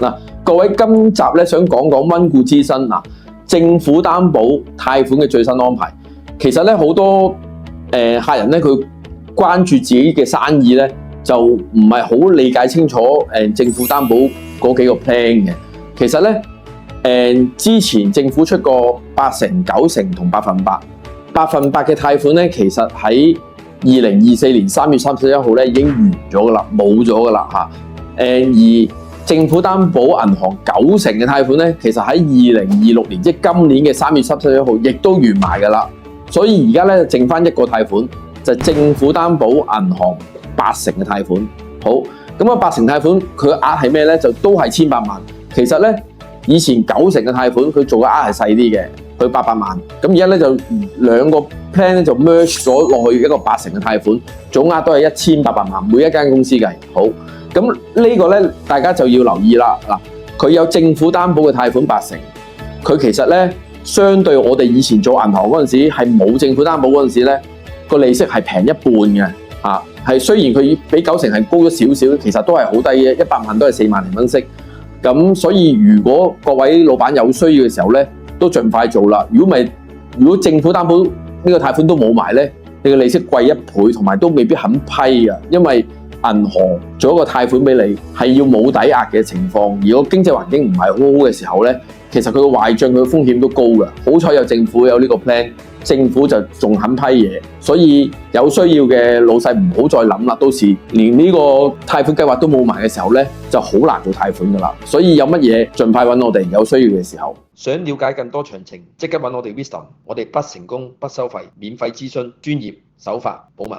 嗱，各位今集咧想講講溫故知新嗱，政府擔保貸款嘅最新安排。其實咧好多客人咧佢關注自己嘅生意咧，就唔係好理解清楚政府擔保嗰幾個 plan 嘅。其實咧之前政府出過8成、9成同100%，100%嘅貸款咧，其實喺2024年3月31號咧已經完咗噶啦，冇咗噶啦嚇。而政府擔保銀行9成嘅貸款咧，其實喺2026年，即係今年嘅3月31號，亦都完埋噶啦。所以而家咧剩翻一個貸款，就係政府擔保銀行8成嘅貸款。好，咁啊8成貸款佢嘅額係咩咧？就都係1800萬。其實咧以前9成嘅貸款佢做嘅額係細啲嘅，佢800萬。咁而家咧就兩個 plan 咧就 merge 咗落去一個8成嘅貸款，總額都係1800萬，每一間公司計。好。咁呢個咧，大家就要留意啦。嗱，佢有政府擔保嘅貸款8成，佢其實咧相對我哋以前做銀行嗰陣時係冇政府擔保嗰陣時咧，個利息係平一半嘅。係雖然佢比9成係高咗少少，其實都係好低嘅，100萬都係4萬零蚊息。咁所以如果各位老闆有需要嘅時候咧，都盡快做啦。如果政府擔保呢個貸款都冇埋咧，你嘅利息貴1倍，同埋都未必肯批嘅，因為銀行做一個貸款俾你係要冇抵押嘅情況，如果經濟環境唔係好好嘅時候咧，其實佢個壞帳佢嘅風險都高嘅。好彩有政府有呢個 plan， 政府就仲肯批嘢，所以有需要嘅老細唔好再諗啦。到時連呢個貸款計劃都冇埋嘅時候咧，就好難做貸款噶啦。所以有乜嘢盡快揾我哋，有需要嘅時候。想了解更多詳情，即刻揾我哋 Wisdom， 我哋不成功不收費，免費諮詢，專業手法保密。